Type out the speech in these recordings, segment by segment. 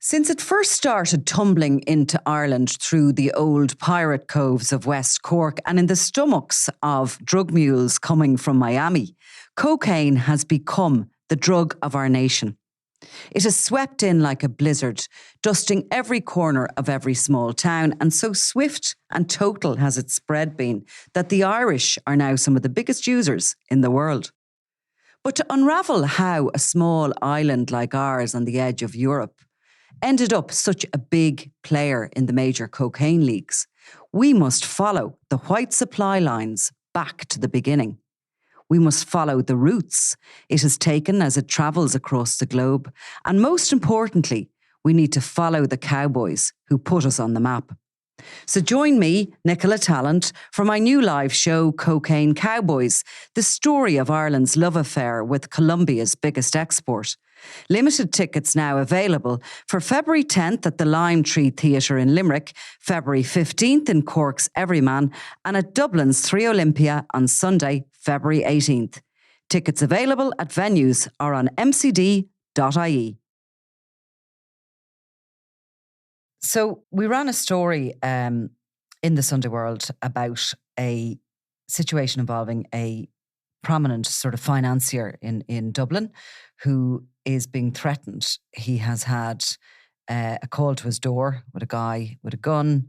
Since it first started tumbling into Ireland through the old pirate coves of West Cork and in the stomachs of drug mules coming from Miami, cocaine has become the drug of our nation. It has swept in like a blizzard, dusting every corner of every small town, and so swift and total has its spread been that the Irish are now some of the biggest users in the world. But to unravel how a small island like ours on the edge of Europe ended up such a big player in the major cocaine leagues, we must follow the white supply lines back to the beginning. We must follow the routes it has taken as it travels across the globe. And most importantly, we need to follow the cowboys who put us on the map. So join me, Nicola Talent, for my new live show, Cocaine Cowboys, the story of Ireland's love affair with Colombia's biggest export. Limited tickets now available for February 10th at the Lime Tree Theatre in Limerick, February 15th in Cork's Everyman, and at Dublin's 3 Olympia on Sunday, February 18th. Tickets available at venues or on mcd.ie. So we ran a story in the Sunday World about a situation involving a prominent sort of financier in Dublin who is being threatened. He has had a call to his door with a guy with a gun,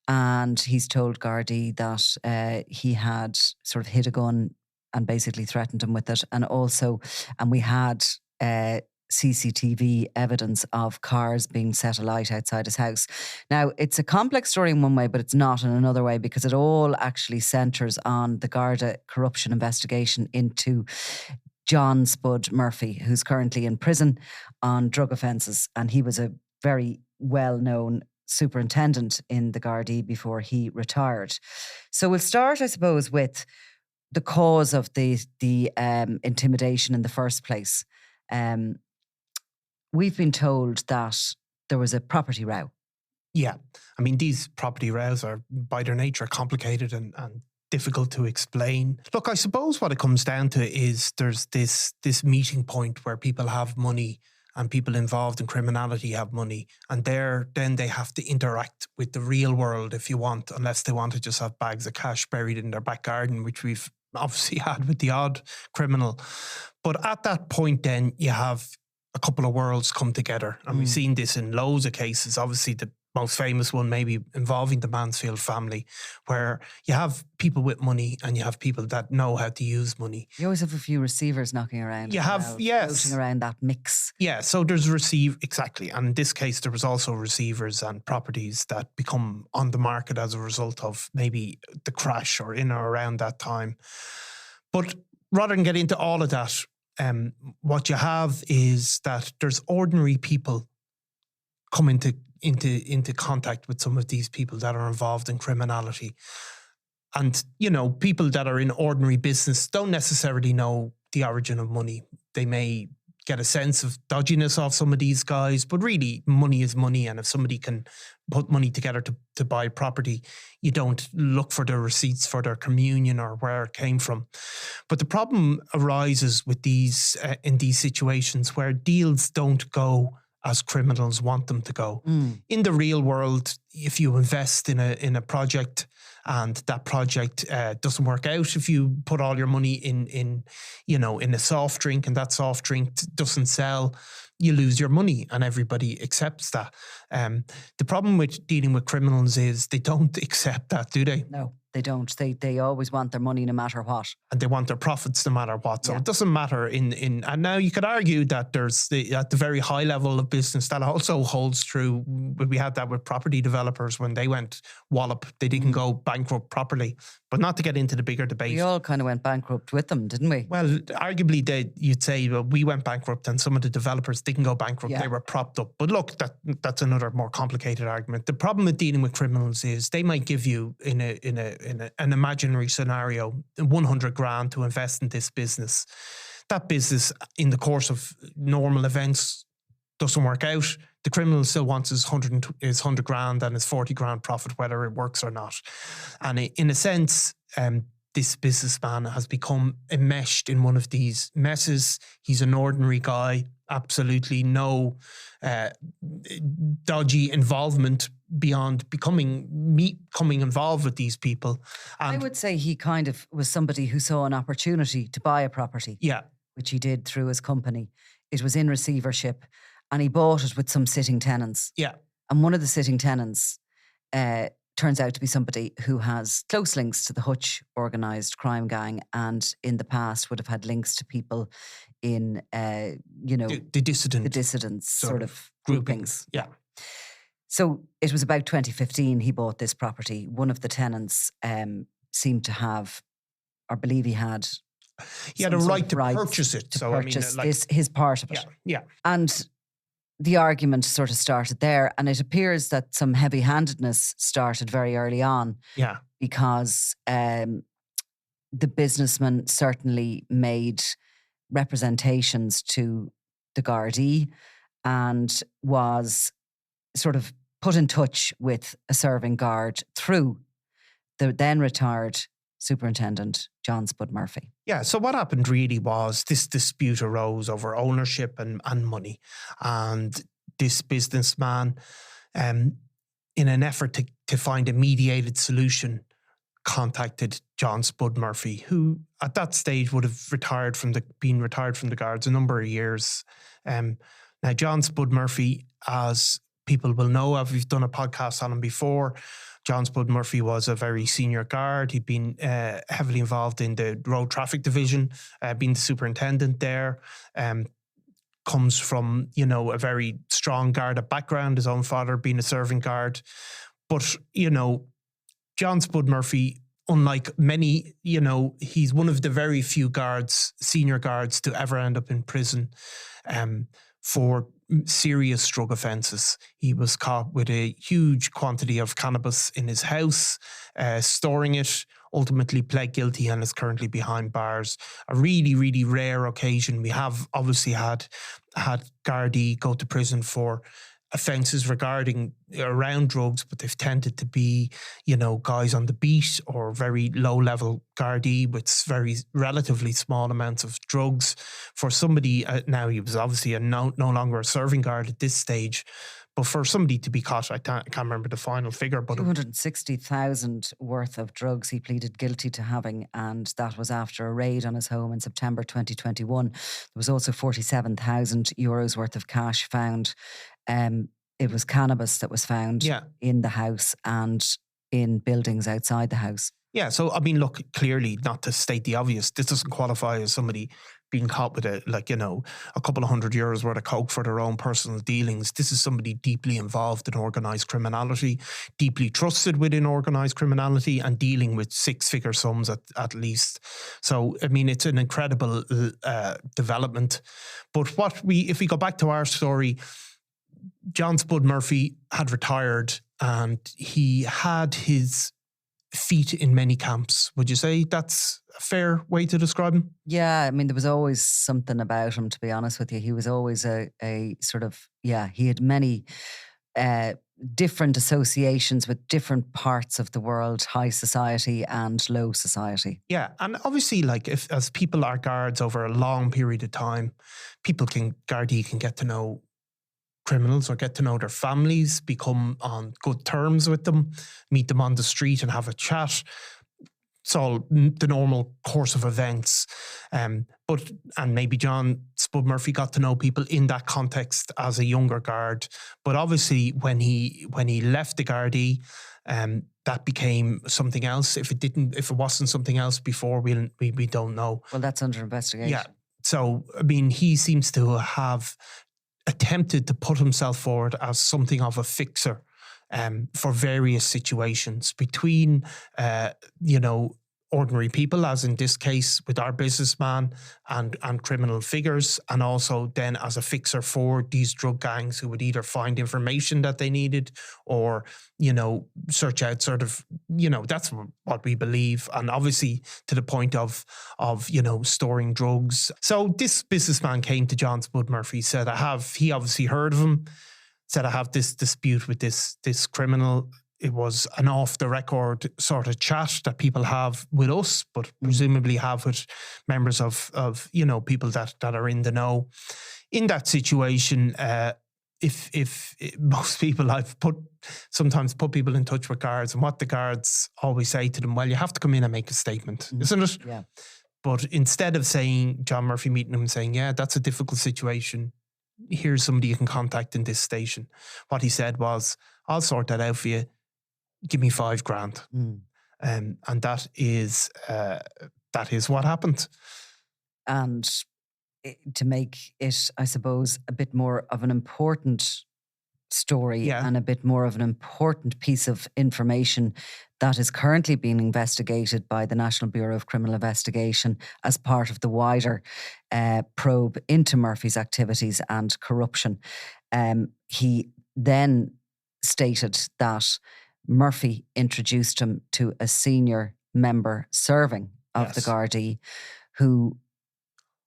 and he's told Gardaí that he had sort of hid a gun and basically threatened him with it. And we had CCTV evidence of cars being set alight outside his house. Now, it's a complex story in one way, but it's not in another way, because it all actually centres on the Garda corruption investigation into John Spud Murphy, who's currently in prison on drug offences. And he was a very well-known superintendent in the Gardaí before he retired. So we'll start, I suppose, with the cause of the intimidation in the first place. We've been told that there was a property row. Yeah. I mean, these property rows are by their nature complicated and difficult to explain. Look, I suppose what it comes down to is there's this meeting point where people have money and people involved in criminality have money, and then they have to interact with the real world, if you want, unless they want to just have bags of cash buried in their back garden, which we've obviously had with the odd criminal. But at that point then you have a couple of worlds come together, and we've seen this in loads of cases. Obviously the most famous one maybe involving the Mansfield family, where you have people with money and you have people that know how to use money. You always have a few receivers knocking around. You have, yes. Floating around that mix. Yeah, so there's exactly. And in this case, there was also receivers and properties that become on the market as a result of maybe the crash or in or around that time. But rather than get into all of that, what you have is that there's ordinary people come into contact with some of these people that are involved in criminality. And, you know, people that are in ordinary business don't necessarily know the origin of money. They may get a sense of dodginess off some of these guys, but really money is money. And if somebody can put money together to buy property, you don't look for their receipts for their communion or where it came from. But the problem arises with these in these situations where deals don't go as criminals want them to go. In the real world, if you invest in a project and that project doesn't work out, if you put all your money in a soft drink and that soft drink doesn't sell, you lose your money, and everybody accepts that. The problem with dealing with criminals is they don't accept that, do they? No, they don't. They always want their money no matter what. And they want their profits no matter what. So it doesn't matter and now you could argue that there's at the very high level of business that also holds true. We had that with property developers when they went wallop. They didn't go bankrupt properly. But not to get into the bigger debate. We all kind of went bankrupt with them, didn't we? Well, arguably you'd say, well, we went bankrupt and some of the developers didn't go bankrupt. Yeah. They were propped up. But look, that's another more complicated argument. The problem with dealing with criminals is they might give you in an imaginary scenario 100 grand to invest in this business. That business, in the course of normal events, doesn't work out. The criminal still wants his 100 grand and his 40 grand profit, whether it works or not. And in a sense, this businessman has become enmeshed in one of these messes. He's an ordinary guy, absolutely no dodgy involvement beyond becoming involved with these people. And I would say he kind of was somebody who saw an opportunity to buy a property, which he did through his company. It was in receivership and he bought it with some sitting tenants. Yeah. And one of the sitting tenants turns out to be somebody who has close links to the Hutch organised crime gang, and in the past would have had links to people in, the dissidents sort of groupings. Yeah. So it was about 2015 he bought this property. One of the tenants seemed to have, or believe he had a right to purchase it. His part of it. Yeah. And the argument sort of started there, and it appears that some heavy-handedness started very early on. Yeah. Because the businessman certainly made representations to the Gardaí and was sort of put in touch with a serving guard through the then retired Superintendent, John Spud Murphy. Yeah, so what happened really was this dispute arose over ownership and money. And this businessman, in an effort to find a mediated solution, contacted John Spud Murphy, who at that stage would have been retired from the Guards a number of years. Now, John Spud Murphy, as people will know, we've done a podcast on him before. John Spud Murphy was a very senior guard. He'd been heavily involved in the road traffic division, being the superintendent there. Comes from, a very strong Garda background, his own father being a serving guard. But, John Spud Murphy, unlike many, he's one of the very few senior guards to ever end up in prison for serious drug offences. He was caught with a huge quantity of cannabis in his house, storing it, ultimately pled guilty and is currently behind bars. A really, really rare occasion. We have obviously had Gardaí go to prison for offences around drugs, but they've tended to be, guys on the beat or very low-level Gardaí with very relatively small amounts of drugs. For somebody, now he was obviously no longer a serving guard at this stage, but for somebody to be caught, I can't remember the final figure, but 260,000 worth of drugs he pleaded guilty to having, and that was after a raid on his home in September 2021. There was also 47,000 euros worth of cash found. It was cannabis that was found in the house and in buildings outside the house. Yeah, so I mean, look, clearly, not to state the obvious, this doesn't qualify as somebody being caught with a couple of €100 worth of coke for their own personal dealings. This is somebody deeply involved in organised criminality, deeply trusted within organised criminality, and dealing with six-figure sums at least. So, I mean, it's an incredible development. But if we go back to our story, John Spud Murphy had retired and he had his feet in many camps. Would you say that's a fair way to describe him? Yeah, I mean, there was always something about him, to be honest with you. He was always a sort of, he had many different associations with different parts of the world, high society and low society. Yeah, and obviously, as people are guards over a long period of time, Gardaí can get to know criminals or get to know their families, become on good terms with them, meet them on the street and have a chat. It's all the normal course of events. And maybe John Spud Murphy got to know people in that context as a younger guard. But obviously when he left the Gardaí, that became something else. If it wasn't something else before, we don't know. Well, that's under investigation. Yeah. So, I mean, he seems to have attempted to put himself forward as something of a fixer for various situations between, ordinary people, as in this case with our businessman, and criminal figures, and also then as a fixer for these drug gangs who would either find information that they needed or, search out that's what we believe. And obviously to the point of storing drugs. So this businessman came to John Spud Murphy, said, he obviously heard of him, said, I have this dispute with this criminal. It was an off-the-record sort of chat that people have with us, but presumably have with members of people that are in the know. in that situation, if most people I've sometimes put people in touch with guards, and what the guards always say to them, well, you have to come in and make a statement, isn't it? Yeah. But instead of saying, John Murphy meeting them and saying, yeah, that's a difficult situation, here's somebody you can contact in this station, what he said was, I'll sort that out for you, give me $5,000. And that is what happened. And to make it, I suppose, a bit more of an important story and a bit more of an important piece of information that is currently being investigated by the National Bureau of Criminal Investigation as part of the wider probe into Murphy's activities and corruption. He then stated that Murphy introduced him to a senior member serving of the Gardaí who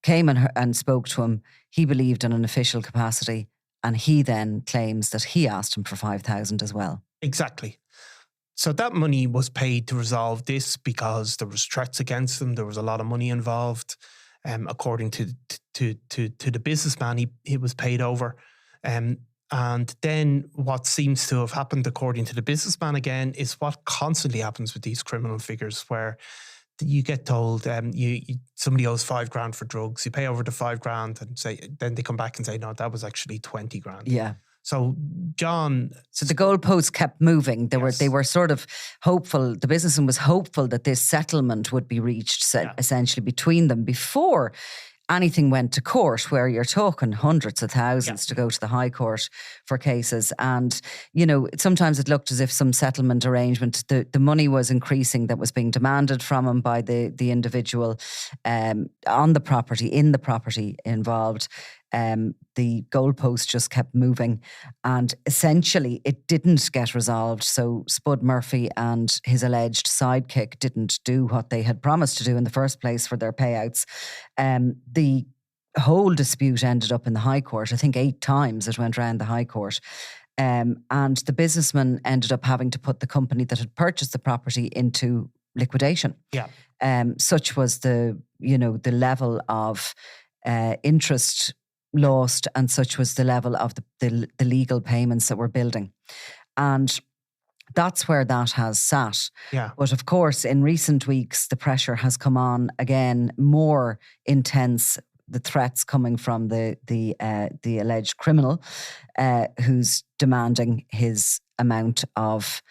came and spoke to him. He believed in an official capacity, and he then claims that he asked him for $5,000 as well. Exactly. So that money was paid to resolve this because there was threats against him. There was a lot of money involved. According to the businessman, he was paid over. And then what seems to have happened, according to the businessman again, is what constantly happens with these criminal figures, where you get told somebody owes $5,000 for drugs. You pay over the $5,000 and then they come back and say, no, that was actually $20,000. Yeah. So the goalposts kept moving. They were sort of hopeful. The businessman was hopeful that this settlement would be reached essentially between them before anything went to court, where you're talking hundreds of thousands to go to the High Court for cases. And, sometimes it looked as if some settlement arrangement, the money was increasing that was being demanded from him by the individual on the property, in the property involved. The goalpost just kept moving, and essentially it didn't get resolved. So Spud Murphy and his alleged sidekick didn't do what they had promised to do in the first place for their payouts. The whole dispute ended up in the High Court. I think 8 times it went around the High Court. And the businessman ended up having to put the company that had purchased the property into liquidation. Yeah. Such was the level of interest lost, and such was the level of the legal payments that were building. And that's where that has sat. Yeah. But of course, in recent weeks, the pressure has come on again, more intense. The threats coming from the alleged criminal who's demanding his amount of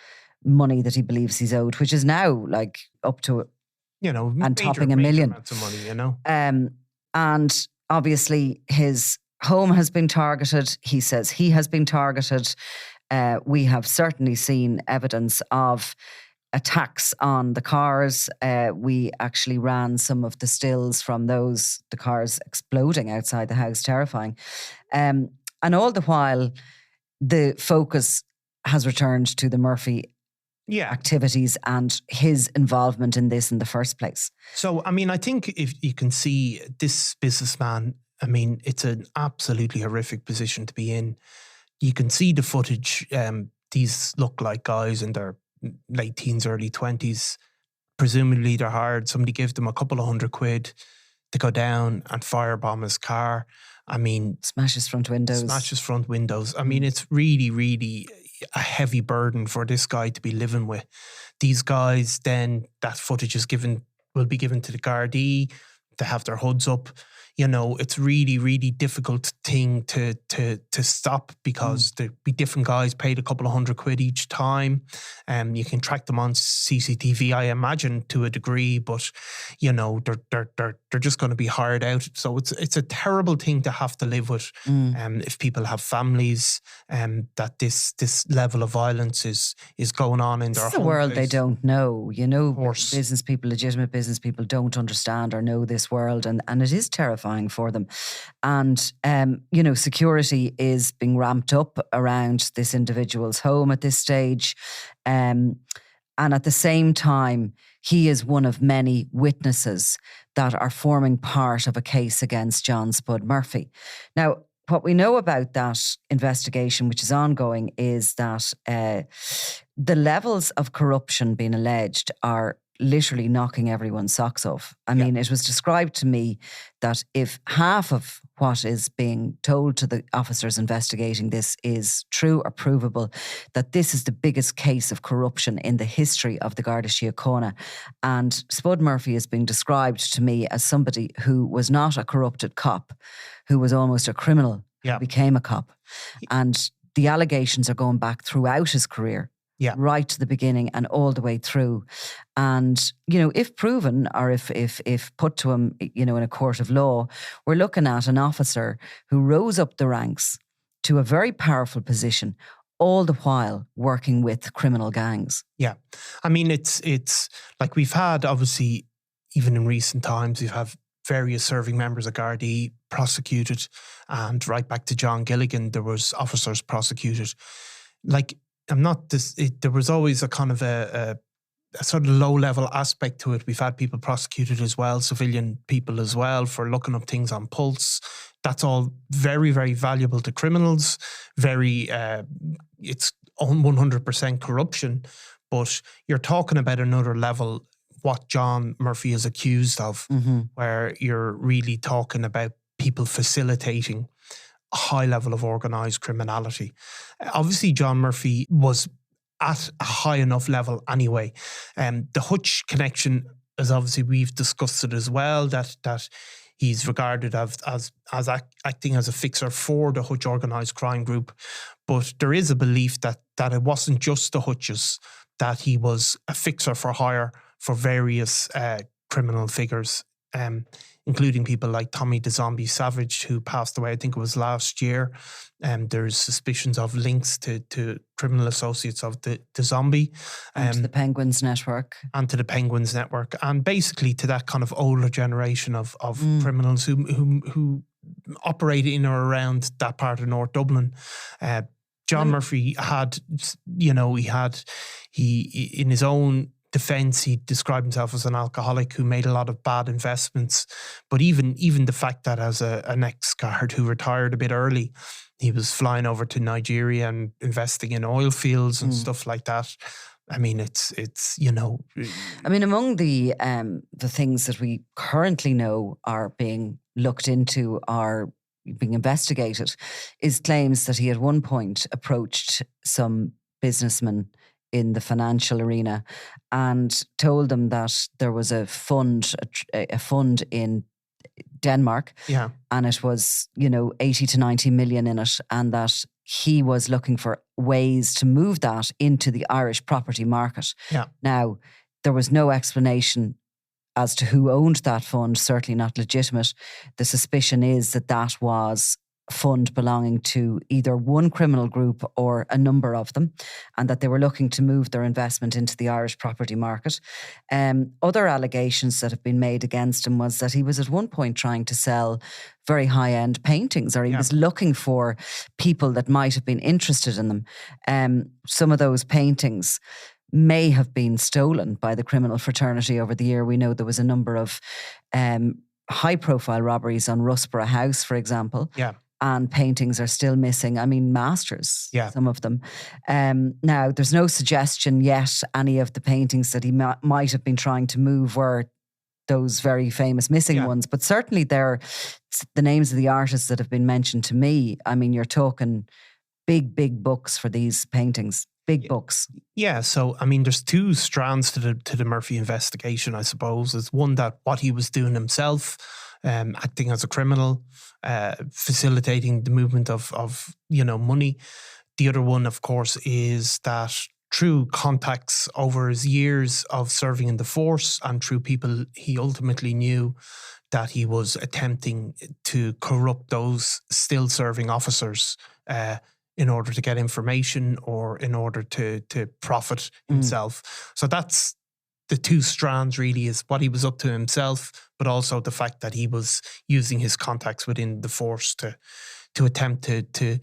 money that he believes he's owed, which is now like up to and topping $1 million. Amounts of money, And obviously his home has been targeted. He says he has been targeted. We have certainly seen evidence of attacks on the cars. We actually ran some of the stills from the cars exploding outside the house, terrifying. And all the while, the focus has returned to the Murphy activities and his involvement in this in the first place. So, I think if you can see this businessman, it's an absolutely horrific position to be in. You can see the footage. These look like guys in their late teens, early 20s. Presumably they're hired. Somebody gives them a couple of £100 to go down and firebomb his car. Smashes front windows. It's really, really a heavy burden for this guy to be living with. These guys, then that footage will be given to the Gardaí. They have their hoods up. It's really, really difficult thing to stop, because there'd be different guys paid a couple of £100 each time. You can track them on CCTV, I imagine, to a degree, but they're just going to be hired out. So it's a terrible thing to have to live with. If people have families, that this level of violence is going on in their home. It's a world place. they don't know. Business people, legitimate business people, don't understand or know this world, and it is terrifying for them. And, security is being ramped up around this individual's home at this stage. And at the same time, he is one of many witnesses that are forming part of a case against John Spud Murphy. Now, what we know about that investigation, which is ongoing, is that the levels of corruption being alleged are literally knocking everyone's socks off. I mean, it was described to me that if half of what is being told to the officers investigating this is true or provable, that this is the biggest case of corruption in the history of the Garda Síochána. And Spud Murphy has been described to me as somebody who was not a corrupted cop, who was almost a criminal who became a cop. And the allegations are going back throughout his career. Right to the beginning and all the way through. And, you know, if proven or if put to him, you know, in a court of law, we're looking at an officer who rose up the ranks to a very powerful position, all the while working with criminal gangs. Yeah. I mean, it's like we've had, obviously, even in recent times, we've had various serving members of Gardaí prosecuted, and right back to John Gilligan, there was officers prosecuted. Like, there was always a kind of a sort of low-level aspect to it. We've had people prosecuted as well, civilian people as well, for looking up things on Pulse. That's all very, very valuable to criminals. It's 100% corruption. But you're talking about another level, what John Murphy is accused of, where you're really talking about people facilitating a high level of organised criminality. Obviously, John Murphy was at a high enough level anyway. The Hutch connection is obviously, we've discussed it as well, that he's regarded as acting as a fixer for the Hutch organised crime group. But there is a belief that it wasn't just the Hutches, that he was a fixer for hire for various criminal figures, including people like Tommy the Zombie Savage, who passed away, I think it was last year. There's suspicions of links to criminal associates of the Zombie. And to the Penguins Network. And to the Penguins Network. And basically to that kind of older generation of criminals who operate in or around that part of North Dublin. John Murphy had, you know, he in his own defense, he described himself as an alcoholic who made a lot of bad investments. But even the fact that as an ex-guard who retired a bit early, he was flying over to Nigeria and investing in oil fields and stuff like that. I mean, it's you know. I mean, among the things that we currently know are being looked into, are being investigated, is claims that he at one point approached some businessmen in the financial arena and told them that there was a fund in Denmark, and it was, you know, 80 to 90 million in it, and that he was looking for ways to move that into the Irish property market. Now, there was no explanation as to who owned that fund, certainly not legitimate. The suspicion is that that was a fund belonging to either one criminal group or a number of them, and that they were looking to move their investment into the Irish property market. Other allegations that have been made against him was that he was at one point trying to sell very high-end paintings, or he was looking for people that might have been interested in them. Some of those paintings may have been stolen by the criminal fraternity over the year. We know there was a number of high-profile robberies on Rusborough House, for example. And paintings are still missing. I mean, masters, some of them. Now, there's no suggestion yet any of the paintings that he might have been trying to move were those very famous missing ones. But certainly they're the names of the artists that have been mentioned to me. I mean, you're talking big, big bucks for these paintings. Big bucks. Yeah, so I mean, there's two strands to the Murphy investigation, I suppose. There's one, that what he was doing himself, acting as a criminal, facilitating the movement of you know, money. The other one, of course, is that through contacts over his years of serving in the force and through people he ultimately knew, that he was attempting to corrupt those still serving officers in order to get information or in order to profit himself. So that's the two strands, really, is what he was up to himself, but also the fact that he was using his contacts within the force to attempt to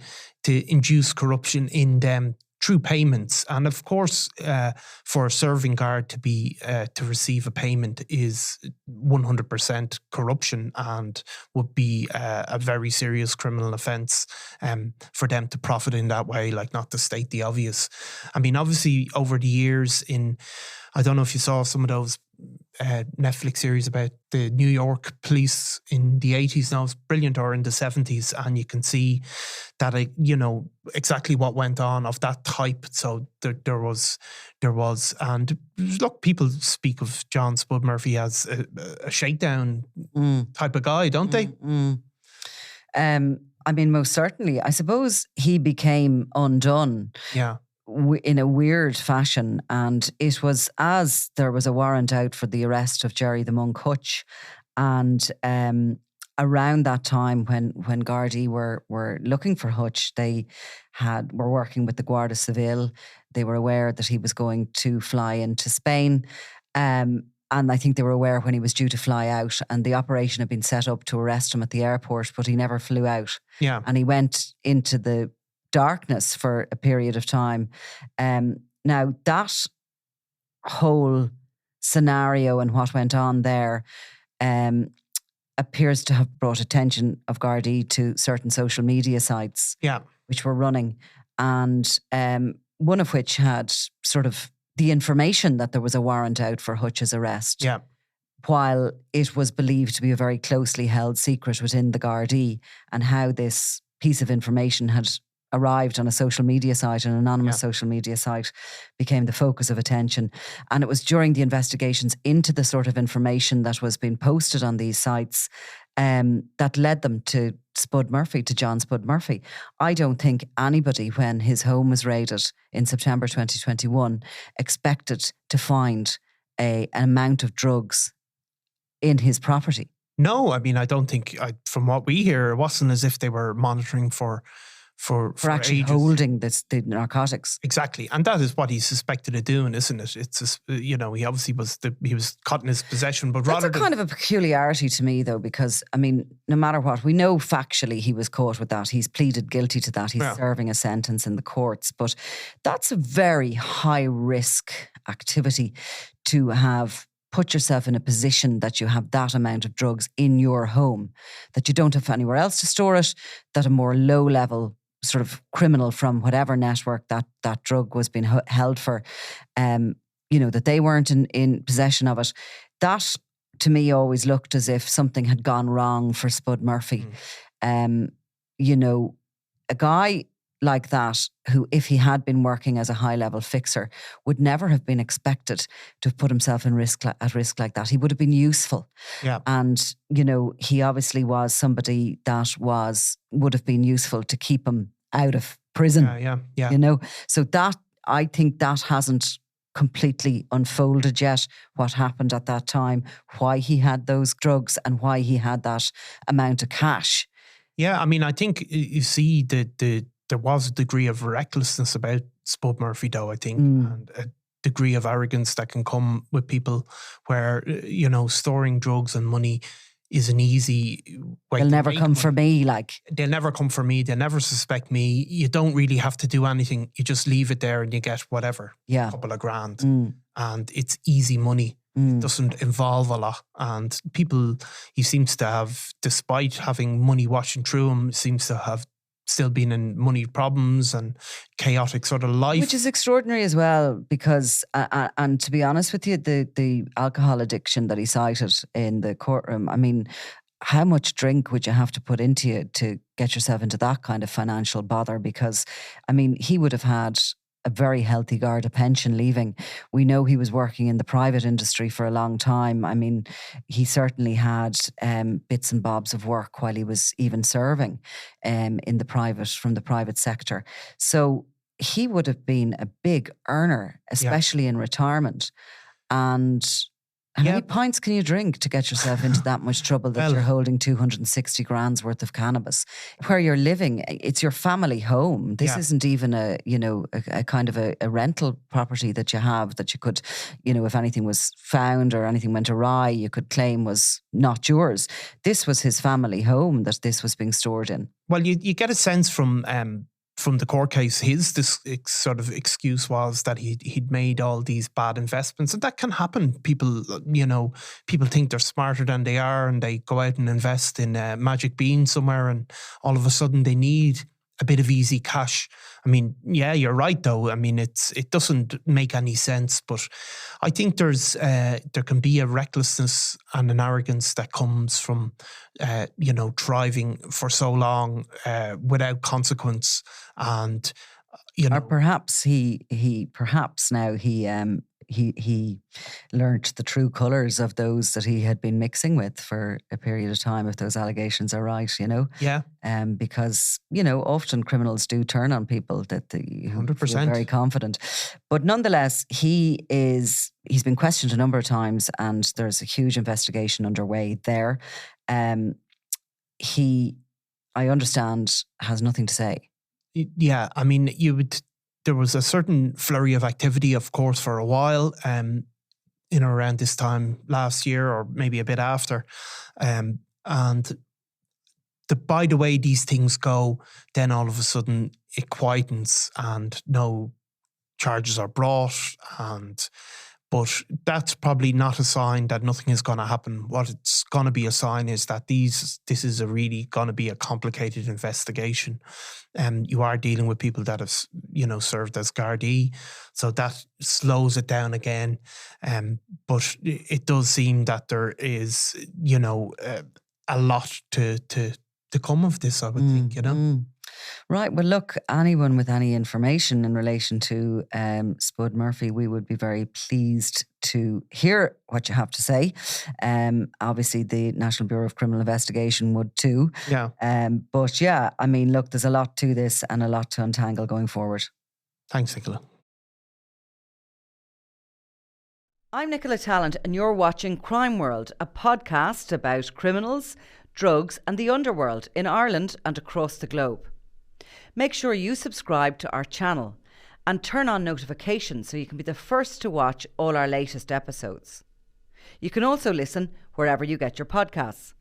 induce corruption in them through payments. And of course, for a serving guard to receive a payment is 100% corruption and would be a very serious criminal offence for them to profit in that way, like, not to state the obvious. I mean, obviously, over the years I don't know if you saw some of those Netflix series about the New York police in the 80s now. It's brilliant, or in the 70s, and you can see that exactly what went on of that type. So there was, and look, people speak of John Spud Murphy as a shakedown type of guy, don't they? I mean, most certainly. I suppose he became undone. Yeah. In a weird fashion, and it was as there was a warrant out for the arrest of Jerry the Monk Hutch, and around that time when Gardaí were looking for Hutch, they were working with the Guardia Civil. They were aware that he was going to fly into Spain, and I think they were aware when he was due to fly out, and the operation had been set up to arrest him at the airport, but he never flew out. Yeah, and he went into the darkness for a period of time. Now that whole scenario and what went on there appears to have brought attention of Gardaí to certain social media sites, which were running, and one of which had sort of the information that there was a warrant out for Hutch's arrest. Yeah. While it was believed to be a very closely held secret within the Gardaí, and how this piece of information had arrived on a social media site, an anonymous social media site, became the focus of attention. And it was during the investigations into the sort of information that was being posted on these sites that led them to Spud Murphy, to John Spud Murphy. I don't think anybody, when his home was raided in September 2021, expected to find an amount of drugs in his property. No, I mean, I don't think, from what we hear, it wasn't as if they were monitoring for actually ages. Holding the narcotics. Exactly. And that is what he's suspected of doing, isn't it? It's he obviously he was caught in his possession, but that's kind of a peculiarity to me, though, because, I mean, no matter what, we know factually he was caught with that. He's pleaded guilty to that. He's serving a sentence in the courts, but that's a very high risk activity to have put yourself in a position that you have that amount of drugs in your home, that you don't have anywhere else to store it, that a more low level sort of criminal from whatever network that drug was being held for, that they weren't in possession of it. That, to me, always looked as if something had gone wrong for Spud Murphy. A guy like that, who, if he had been working as a high-level fixer, would never have been expected to have put himself at risk like that. He would have been useful. Yeah. And, he obviously was somebody that would have been useful to keep him out of prison. Yeah. So that, I think that hasn't completely unfolded yet, what happened at that time, why he had those drugs and why he had that amount of cash. Yeah, I mean, I think you see there was a degree of recklessness about Spud Murphy, though, I think, and a degree of arrogance that can come with people where, storing drugs and money is an easy way. They'll never come for me, They'll never come for me. They'll never suspect me. You don't really have to do anything. You just leave it there and you get whatever, a couple of grand. And it's easy money. It doesn't involve a lot. And people, he seems to have, despite having money washing through him, seems to have still been in money problems and chaotic sort of life. Which is extraordinary as well, because, and to be honest with you, the alcohol addiction that he cited in the courtroom, I mean, how much drink would you have to put into you to get yourself into that kind of financial bother? Because, I mean, he would have had a very healthy Garda pension leaving. We know he was working in the private industry for a long time. I mean, he certainly had bits and bobs of work while he was even serving from the private sector. So he would have been a big earner, especially in retirement. And how many pints can you drink to get yourself into that much trouble that you're holding 260 grand's worth of cannabis? Where you're living, it's your family home. This isn't even a kind of a rental property that you have that you could, if anything was found or anything went awry, you could claim was not yours. This was his family home that this was being stored in. Well, you get a sense from the court case, this sort of excuse was that he'd made all these bad investments, and that can happen. People think they're smarter than they are, and they go out and invest in a magic bean somewhere, and all of a sudden they need a bit of easy cash. I mean, yeah, you're right though. I mean, it doesn't make any sense, but I think there can be a recklessness and an arrogance that comes from, driving for so long without consequence, and Or perhaps he learnt the true colours of those that he had been mixing with for a period of time, if those allegations are right, Yeah. Because, often criminals do turn on people who 100%. feel very confident. But nonetheless, he's been questioned a number of times, and there's a huge investigation underway there. He, I understand, has nothing to say. Yeah, I mean, there was a certain flurry of activity, of course, for a while, around this time last year, or maybe a bit after. And by the way these things go, then all of a sudden it quietens and no charges are brought. But that's probably not a sign that nothing is going to happen. What it's going to be a sign is that this is really going to be a complicated investigation. You are dealing with people that have, served as Gardaí, so that slows it down again. But it does seem that there is, a lot to come of this, I would think, Right. Well, look, anyone with any information in relation to Spud Murphy, we would be very pleased to hear what you have to say. Obviously, the National Bureau of Criminal Investigation would too. Yeah. But yeah, I mean, look, there's a lot to this and a lot to untangle going forward. Thanks, Nicola. I'm Nicola Tallant, and you're watching Crime World, a podcast about criminals, drugs and the underworld in Ireland and across the globe. Make sure you subscribe to our channel and turn on notifications so you can be the first to watch all our latest episodes. You can also listen wherever you get your podcasts.